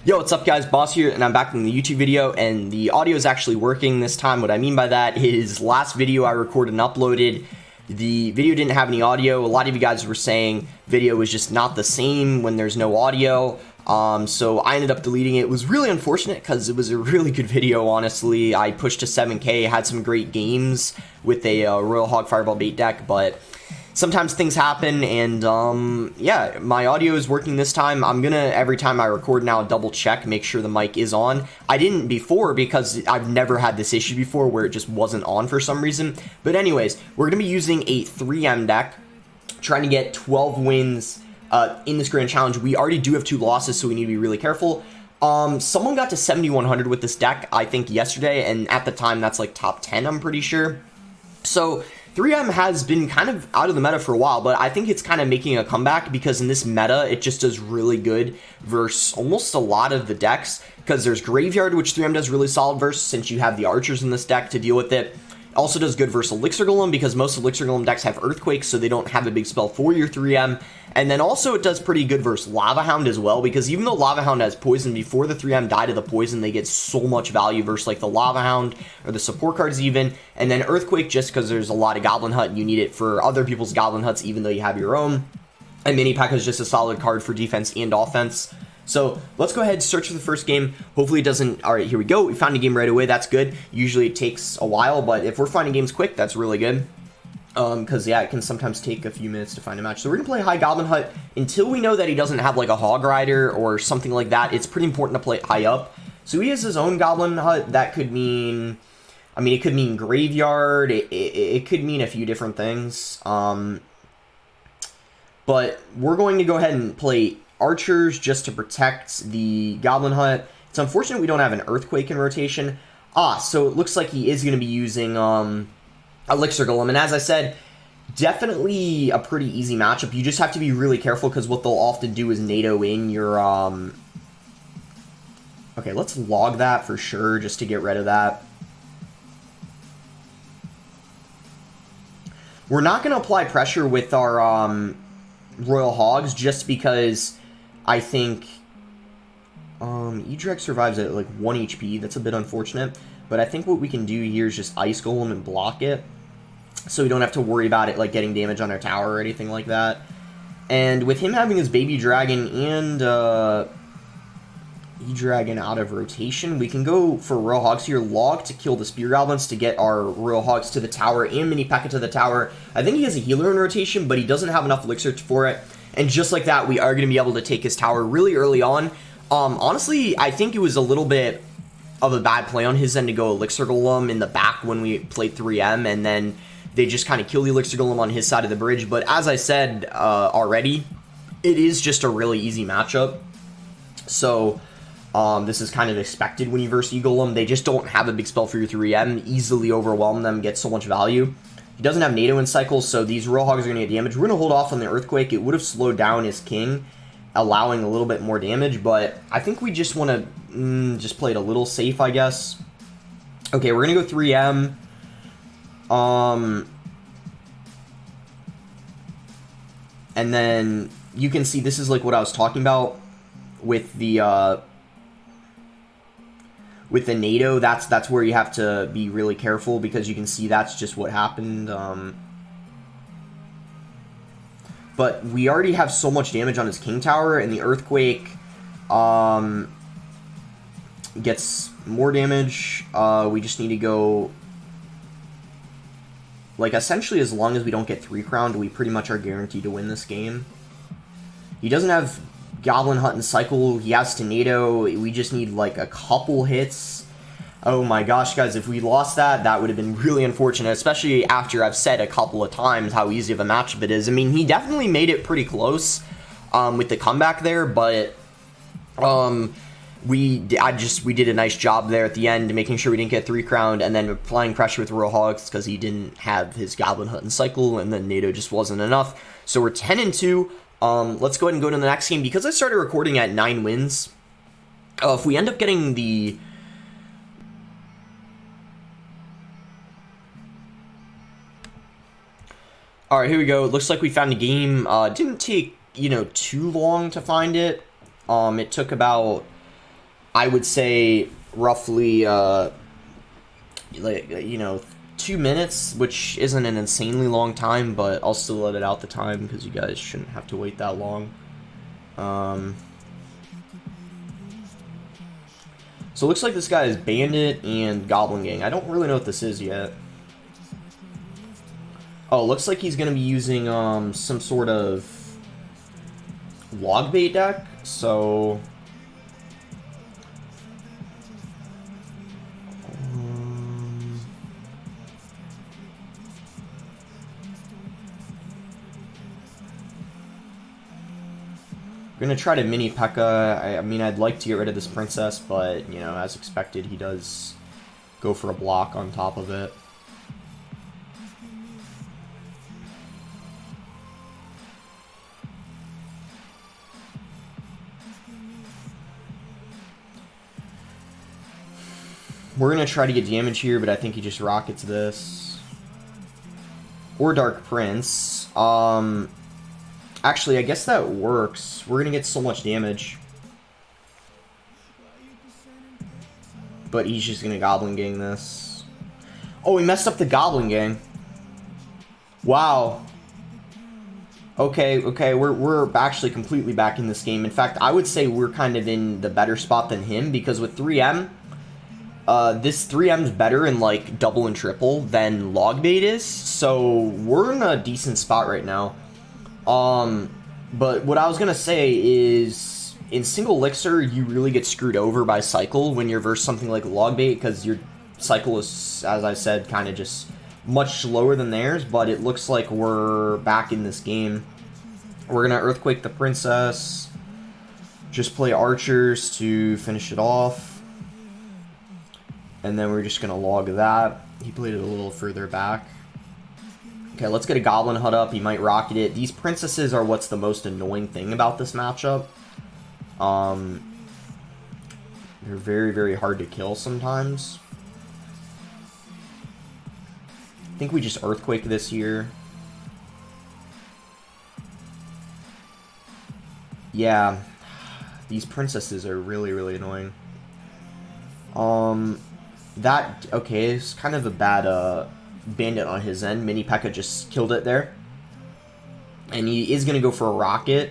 Yo, what's up guys, Boss here, and I'm back in the YouTube video, and the audio is actually working this time. What I mean by that is last video I recorded and uploaded, the video didn't have any audio. A lot of you guys were saying video was just not the same when there's no audio, so I ended up deleting it. It was really unfortunate because it was a really good video, honestly. I pushed to 7K, had some great games with a Royal Hog Fireball bait deck, but sometimes things happen, and yeah, my audio is working this time. I'm gonna, every time I record now, double check, make sure the mic is on. I didn't before because I've never had this issue before where it just wasn't on for some reason. But anyways, we're gonna be using a 3M deck, trying to get 12 wins in this grand challenge. We already do have 2 losses, so we need to be really careful. Someone got to 7,100 with this deck, I think, yesterday, and at the time, that's like top 10, I'm pretty sure. So 3M has been kind of out of the meta for a while, but I think it's kind of making a comeback because in this meta, it just does really good versus almost a lot of the decks, because there's Graveyard, which 3M does really solid versus, since you have the archers in this deck to deal with it. Also does good versus Elixir Golem because most Elixir Golem decks have Earthquake, so they don't have a big spell for your 3M. And then also it does pretty good versus Lava Hound as well, because even though Lava Hound has poison, before the 3M die to the poison, they get so much value versus like the Lava Hound or the support cards even. And then Earthquake, just because there's a lot of Goblin Hut and you need it for other people's Goblin Huts even though you have your own. And Mini Pack is just a solid card for defense and offense. So let's go ahead and search for the first game. Hopefully it doesn't. All right, here we go. We found a game right away. That's good. Usually it takes a while, but if we're finding games quick, that's really good. Because yeah, it can sometimes take a few minutes to find a match. So we're gonna play High Goblin Hut until we know that he doesn't have like a Hog Rider or something like that. It's pretty important to play high up. So he has his own Goblin Hut. That could mean, I mean, it could mean Graveyard. It could mean a few different things. But we're going to go ahead and play Archers just to protect the Goblin Hut. It's unfortunate we don't have an Earthquake in rotation. So it looks like he is going to be using Elixir Golem. And as I said, definitely a pretty easy matchup. You just have to be really careful because what they'll often do is NATO in your... Okay, let's log that for sure just to get rid of that. We're not going to apply pressure with our Royal Hogs just because I think Edrek survives at like 1 HP. That's a bit unfortunate. But I think what we can do here is just Ice Golem and block it, so we don't have to worry about it like getting damage on our tower or anything like that. And with him having his Baby Dragon and E-Dragon out of rotation, we can go for Royal Hogs here, log to kill the Spear Goblins to get our Royal Hogs to the tower and Mini P.E.K.K.A to the tower. I think he has a healer in rotation, but he doesn't have enough elixir for it. And just like that, we are going to be able to take his tower really early on. Honestly, I think it was a little bit of a bad play on his end to go Elixir Golem in the back when we played 3M, and then they just kind of kill the Elixir Golem on his side of the bridge. But as I said already, it is just a really easy matchup. So this is kind of expected when you verse E-Golem. They just don't have a big spell for your 3M. Easily overwhelm them, get so much value. He doesn't have NATO in cycles, so these Royal Hogs are going to get damage. We're going to hold off on the Earthquake. It would have slowed down his King, allowing a little bit more damage, but I think we just want to just play it a little safe, I guess. Okay, we're going to go 3M. And then you can see this is like what I was talking about with the NATO. That's where you have to be really careful, because you can see that's just what happened. But we already have so much damage on his King Tower, and the Earthquake gets more damage. We just need to go... Like, essentially, as long as we don't get 3-crowned, we pretty much are guaranteed to win this game. He doesn't have Goblin Hut and Cycle. He has Tornado. We just need, like, a couple hits. Oh my gosh, guys, if we lost that, that would have been really unfortunate, especially after I've said a couple of times how easy of a matchup it is. I mean, he definitely made it pretty close with the comeback there, but we did a nice job there at the end, making sure we didn't get 3-crowned, and then applying pressure with Royal Hogs because he didn't have his Goblin Hut and Cycle, and then NATO just wasn't enough. So we're 10-2. Let's go ahead and go to the next game. Because I started recording at 9 wins, if we end up getting the... Alright, here we go. It looks like we found a game. Didn't take, too long to find it. It took about I would say roughly, like, 2 minutes, which isn't an insanely long time, but I'll still let it out the time because you guys shouldn't have to wait that long. So it looks like this guy is Bandit and Goblin Gang. I don't really know what this is yet. Oh, it looks like he's going to be using some sort of log bait deck, so... We're going to try to mini P.E.K.K.A. I mean, I'd like to get rid of this princess, but, as expected, he does go for a block on top of it. We're going to try to get damage here, but I think he just rockets this. Or Dark Prince. Actually, I guess that works. We're going to get so much damage. But he's just going to Goblin Gang this. Oh, he messed up the Goblin Gang. Wow. Okay, we're actually completely back in this game. In fact, I would say we're kind of in the better spot than him, because with 3M, this 3M's better in, like, double and triple than Logbait is, so we're in a decent spot right now. But what I was gonna say is, in single elixir, you really get screwed over by cycle when you're versus something like Logbait, because your cycle is, as I said, kind of just much slower than theirs, but it looks like we're back in this game. We're gonna Earthquake the Princess, just play archers to finish it off, and then we're just gonna log that. He played it a little further back. Okay, let's get a Goblin Hut up. He might rocket it. These princesses are what's the most annoying thing about this matchup. They're very, very hard to kill sometimes. I think we just Earthquake this here. Yeah, these princesses are really, really annoying. Okay, it's kind of a bad, Bandit on his end. Mini P.E.K.K.A. just killed it there. And he is going to go for a rocket.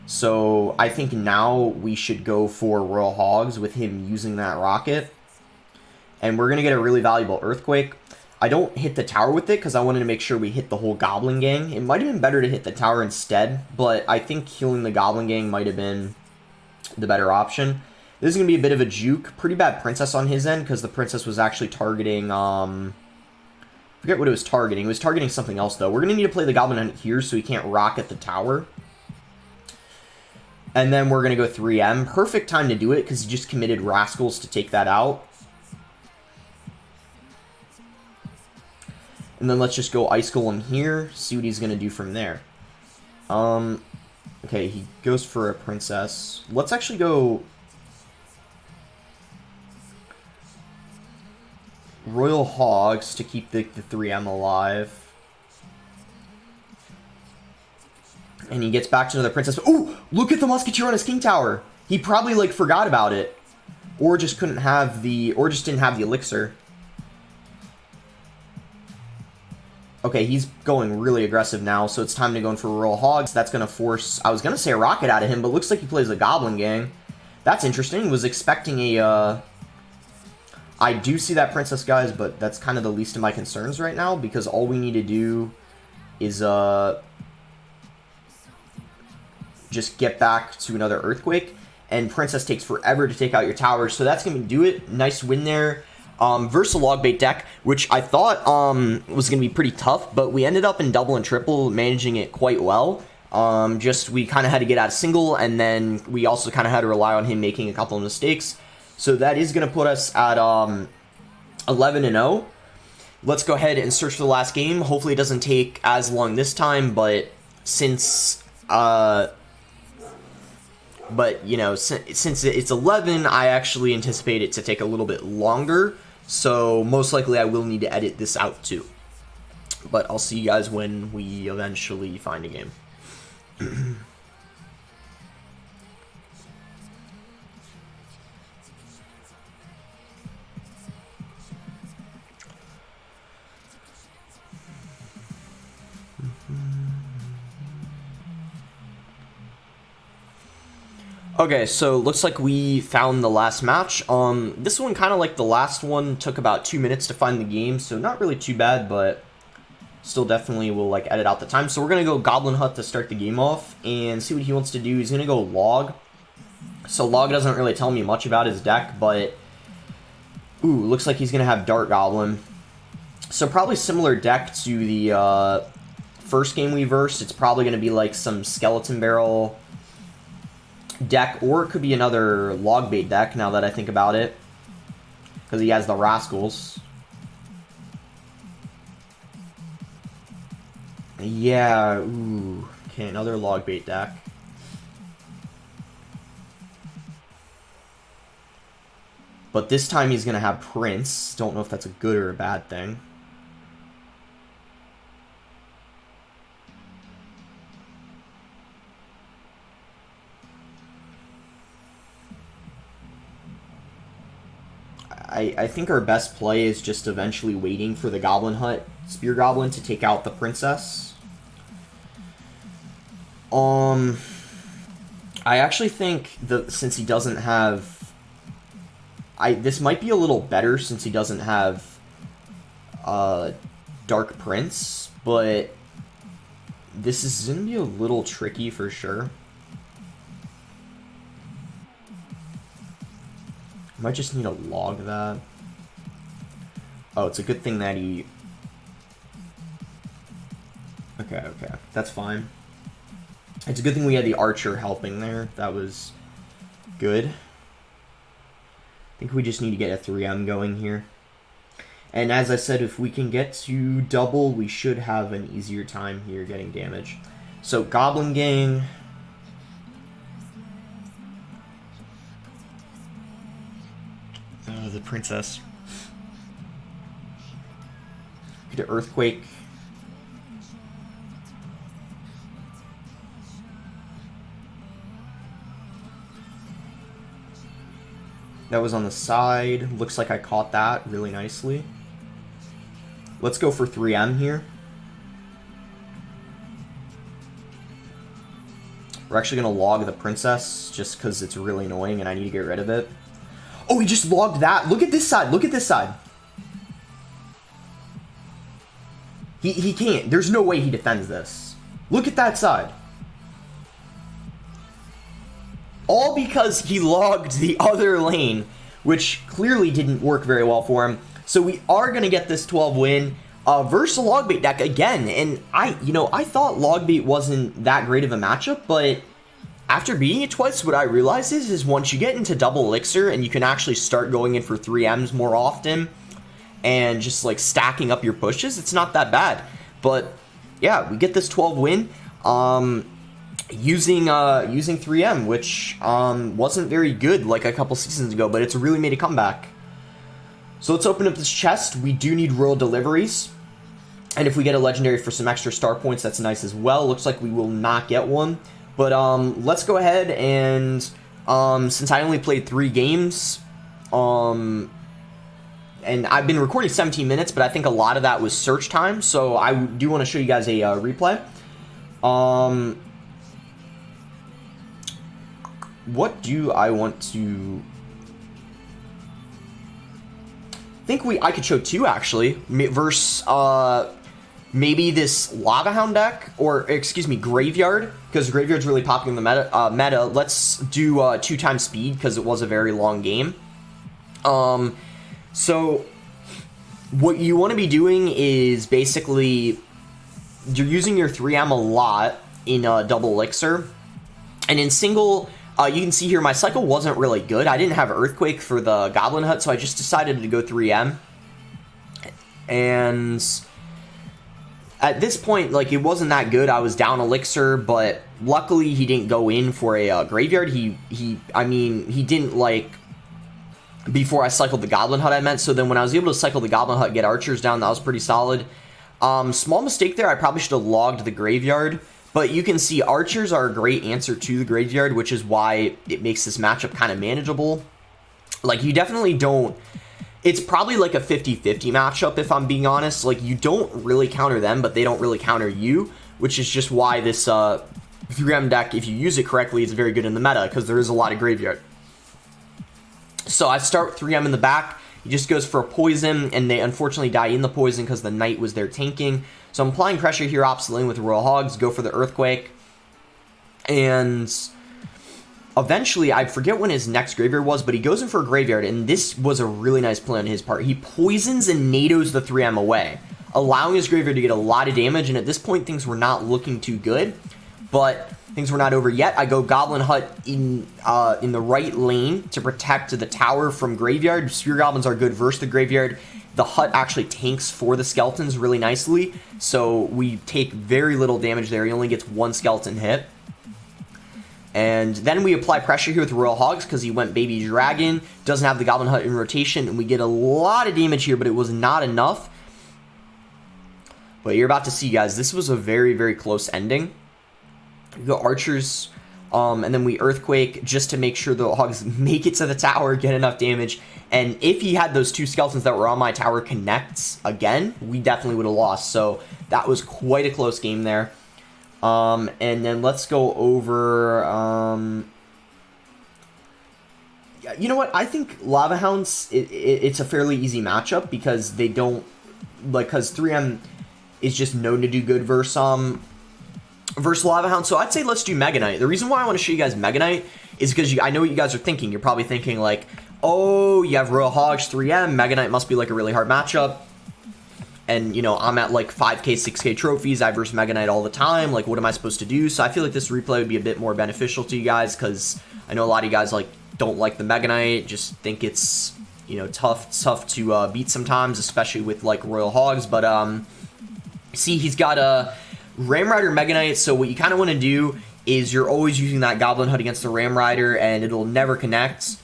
So I think now we should go for Royal Hogs with him using that rocket. And we're going to get a really valuable Earthquake. I don't hit the tower with it because I wanted to make sure we hit the whole Goblin Gang. It might have been better to hit the tower instead, but I think killing the Goblin Gang might have been the better option. This is going to be a bit of a juke. Pretty bad princess on his end because the princess was actually targeting... forget what it was targeting. It was targeting something else, though. We're going to need to play the Goblin Hunt here so he can't rocket the tower. And then we're going to go 3M. Perfect time to do it because he just committed Rascals to take that out. And then let's just go Ice Golem here. See what he's going to do from there. Okay, he goes for a princess. Let's actually go... Royal Hogs to keep the 3M alive. And he gets back to another princess. Ooh! Look at the musketeer on his king tower! He probably, like, forgot about it. Or just couldn't have the... Or just didn't have the elixir. Okay, he's going really aggressive now, so it's time to go in for Royal Hogs. That's going to force... I was going to say a rocket out of him, but looks like he plays a Goblin Gang. That's interesting. Was expecting a... I do see that princess, guys, but that's kind of the least of my concerns right now, because all we need to do is just get back to another Earthquake, and princess takes forever to take out your towers, so that's going to do it. Nice win there. Versus a Logbait deck, which I thought was going to be pretty tough, but we ended up in double and triple, managing it quite well. Just we kind of had to get out of single, and then we also kind of had to rely on him making a couple of mistakes. So that is going to put us at 11-0. Let's go ahead and search for the last game. Hopefully it doesn't take as long this time, but since since it's 11, I actually anticipate it to take a little bit longer. So most likely I will need to edit this out too. But I'll see you guys when we eventually find a game. Okay, so looks like we found the last match. This one, kind of like the last one, took about 2 minutes to find the game, so not really too bad, but still definitely will like edit out the time. So we're gonna go Goblin Hut to start the game off and see what he wants to do. He's gonna go Log. So Log doesn't really tell me much about his deck, but ooh, looks like he's gonna have Dart Goblin. So probably similar deck to the first game we versed. It's probably gonna be like some Skeleton Barrel deck, or it could be another Log Bait deck, now that I think about it, because he has the Rascals. Yeah, ooh, okay, another Log Bait deck. But this time he's gonna have Prince. Don't know if that's a good or a bad thing. I think our best play is just eventually waiting for the Goblin Hut Spear Goblin to take out the Princess. I actually think that since he doesn't have... this might be a little better since he doesn't have Dark Prince, but this is going to be a little tricky for sure. Might just need to log that. Oh, it's a good thing that he... Okay, that's fine. It's a good thing we had the Archer helping there. That was good. I think we just need to get a 3M going here. And as I said, if we can get to double, we should have an easier time here getting damage. So, Goblin Gang... the Princess. Get an Earthquake. That was on the side. Looks like I caught that really nicely. Let's go for 3M here. We're actually going to log the Princess just because it's really annoying and I need to get rid of it. Oh, he just logged that. Look at this side. Look at this side. He can't. There's no way he defends this. Look at that side. All because he logged the other lane, which clearly didn't work very well for him. So we are going to get this 12 win versus a Logbait deck again. And I thought Logbait wasn't that great of a matchup, but after beating it twice, what I realized is once you get into double elixir and you can actually start going in for 3Ms more often and just like stacking up your pushes, it's not that bad. But yeah, we get this 12 win using 3M, which wasn't very good like a couple seasons ago, but it's really made a comeback. So let's open up this chest. We do need royal deliveries, and if we get a legendary for some extra star points, that's nice as well. Looks like we will not get one. But let's go ahead and, since I only played 3 games, and I've been recording 17 minutes, but I think a lot of that was search time, so I do want to show you guys a replay. What do I want to... I could show 2, actually, versus... maybe this Lava Hound deck, or excuse me, Graveyard, because Graveyard's really popular in the meta. Let's do 2 times speed, because it was a very long game. So, what you want to be doing is basically, you're using your 3M a lot in double elixir, and in single, you can see here my cycle wasn't really good. I didn't have Earthquake for the Goblin Hut, so I just decided to go 3M, and at this point, like, it wasn't that good. I was down elixir, but luckily he didn't go in for a Graveyard. He didn't, like, before I cycled the Goblin Hut, I meant. So then when I was able to cycle the Goblin Hut, get archers down, that was pretty solid. Small mistake there. I probably should have logged the Graveyard, but you can see archers are a great answer to the Graveyard, which is why it makes this matchup kind of manageable. Like, you definitely don't... It's probably like a 50-50 matchup, if I'm being honest. Like, you don't really counter them, but they don't really counter you, which is just why this 3M deck, if you use it correctly, it's very good in the meta because there is a lot of graveyard. So I start 3M in the back. He just goes for a poison, and they unfortunately die in the poison because the knight was there tanking. So I'm applying pressure here opposite lane with Royal Hogs, go for the Earthquake. And eventually, I forget when his next graveyard was, but he goes in for a graveyard, and this was a really nice play on his part. He poisons and NATOs the 3M away, allowing his graveyard to get a lot of damage, and at this point, things were not looking too good. But things were not over yet. I go Goblin Hut in the right lane to protect the tower from graveyard. Spear Goblins are good versus the graveyard. The hut actually tanks for the skeletons really nicely, so we take very little damage there. He only gets one skeleton hit. And then we apply pressure here with Royal Hogs because he went Baby Dragon. Doesn't have the Goblin Hut in rotation, and we get a lot of damage here, but it was not enough. But you're about to see, guys, this was a very, very close ending. We go Archers, and then we Earthquake just to make sure the Hogs make it to the tower, get enough damage. And if he had those two skeletons that were on my tower connects again, we definitely would have lost. So that was quite a close game there. And then let's go over... you know what? I think Lava Hounds, it's a fairly easy matchup because they don't... because 3M is just known to do good versus Lava Hound. So I'd say let's do Mega Knight. The reason why I want to show you guys Mega Knight is because I know what you guys are thinking. You're probably thinking like, oh, you have Royal Hogs, 3M, Mega Knight must be like a really hard matchup. And, you know, I'm at like 5k, 6k trophies. I verse Mega Knight all the time. Like, what am I supposed to do? So I feel like this replay would be a bit more beneficial to you guys because I know a lot of you guys like don't like the Mega Knight. Just think it's, you know, tough to beat sometimes, especially with like Royal Hogs. But see, he's got a Ram Rider Mega Knight. So what you kind of want to do is you're always using that Goblin Hut against the Ram Rider, and it'll never connect.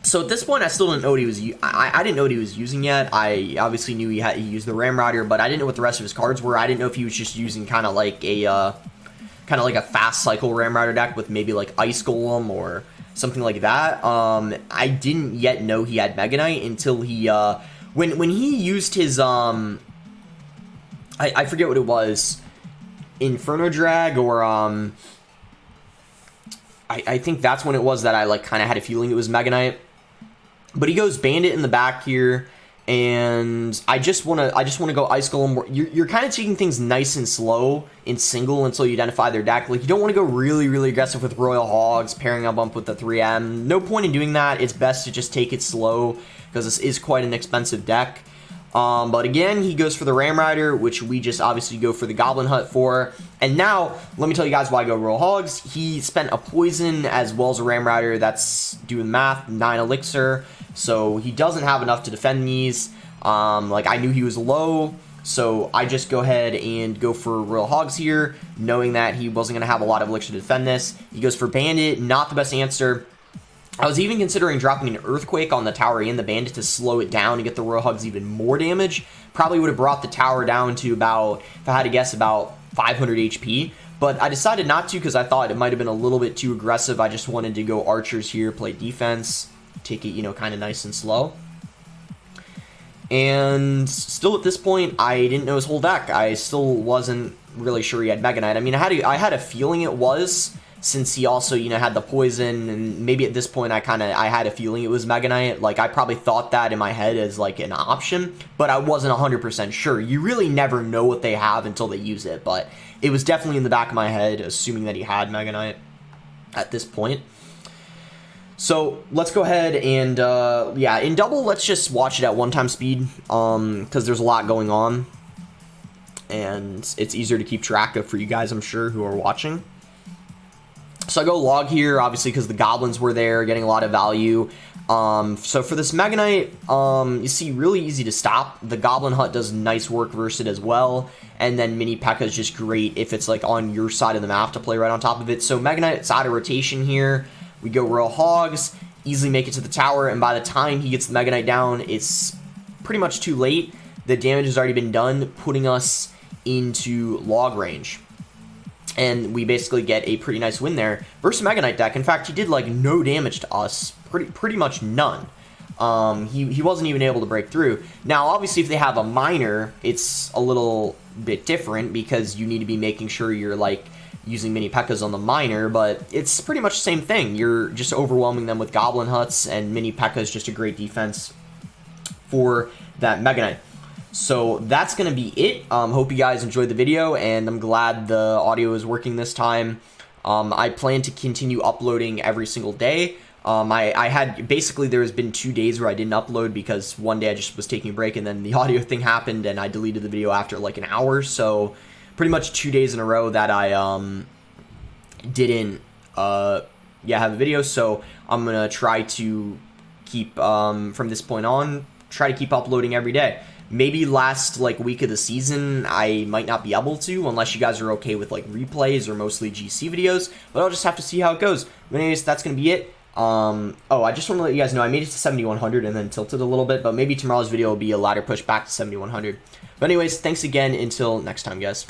So at this point, I still didn't know what he was. I didn't know what he was using yet. I obviously knew he used the Ram Rider, but I didn't know what the rest of his cards were. I didn't know if he was just using kind of like a fast cycle Ram Rider deck with maybe like Ice Golem or something like that. I didn't yet know he had Mega Knight until he when he used his I forget what it was, Inferno Drag or I think that's when it was that I like kind of had a feeling it was Mega Knight. But he goes Bandit in the back here, and I just want to go Ice Golem. You're kind of taking things nice and slow in single until you identify their deck. Like, you don't want to go really, really aggressive with Royal Hogs, pairing up with the 3M. No point in doing that. It's best to just take it slow because this is quite an expensive deck. But again, he goes for the Ram Rider, which we just obviously go for the Goblin Hut for. And now, let me tell you guys why I go Royal Hogs. He spent a poison as well as a Ram Rider. That's doing math, 9 elixir. So he doesn't have enough to defend these. Like, I knew he was low, so I just go ahead and go for Royal Hogs here, knowing that he wasn't going to have a lot of elixir to defend this. He goes for Bandit, not the best answer. I was even considering dropping an Earthquake on the tower and the Bandit to slow it down and get the Royal Hogs even more damage. Probably would have brought the tower down to about, if I had to guess, about 500 HP. But I decided not to because I thought it might have been a little bit too aggressive. I just wanted to go Archers here, play defense, take it, you know, kind of nice and slow. And still at this point, I didn't know his whole deck. I still wasn't really sure he had Mega Knight. I mean, I had a feeling it was, since he also, you know, had the poison, and maybe at this point I had a feeling it was Mega Knight. Like, I probably thought that in my head as like an option, but I wasn't 100% sure. You really never know what they have until they use it, but it was definitely in the back of my head, assuming that he had Mega Knight at this point. So let's go ahead and yeah, in double, let's just watch it at 1x speed, because there's a lot going on, and it's easier to keep track of for you guys, I'm sure, who are watching. So I go log here, obviously, because the goblins were there, getting a lot of value. So for this Mega Knight, you see, really easy to stop. The Goblin Hut does nice work versus it as well. And then Mini P.E.K.K.A is just great if it's like on your side of the map to play right on top of it. So Mega Knight's out of rotation here. We go Royal Hogs, easily make it to the tower. And by the time he gets the Mega Knight down, it's pretty much too late. The damage has already been done, putting us into log range. And we basically get a pretty nice win there versus Mega Knight deck. In fact, he did like no damage to us, pretty much none. He wasn't even able to break through. Now, obviously, if they have a miner, it's a little bit different because you need to be making sure you're like using mini P.E.K.K.A.s on the miner, but it's pretty much the same thing. You're just overwhelming them with goblin huts, and mini P.E.K.K.A is just a great defense for that Mega Knight. So that's going to be it. Hope you guys enjoyed the video, and I'm glad the audio is working this time. I plan to continue uploading every single day. I had, basically there's been 2 days where I didn't upload because one day I just was taking a break, and then the audio thing happened and I deleted the video after like an hour. So pretty much 2 days in a row that I didn't have a video. So I'm gonna try to keep from this point on, try to keep uploading every day. Maybe last like week of the season I might not be able to, unless you guys are okay with like replays or mostly GC videos, but I'll just have to see how it goes. But anyways, that's gonna be it. Oh, I just want to let you guys know I made it to 7100 and then tilted a little bit, but maybe tomorrow's video will be a ladder push back to 7100. But anyways, thanks again, until next time, guys.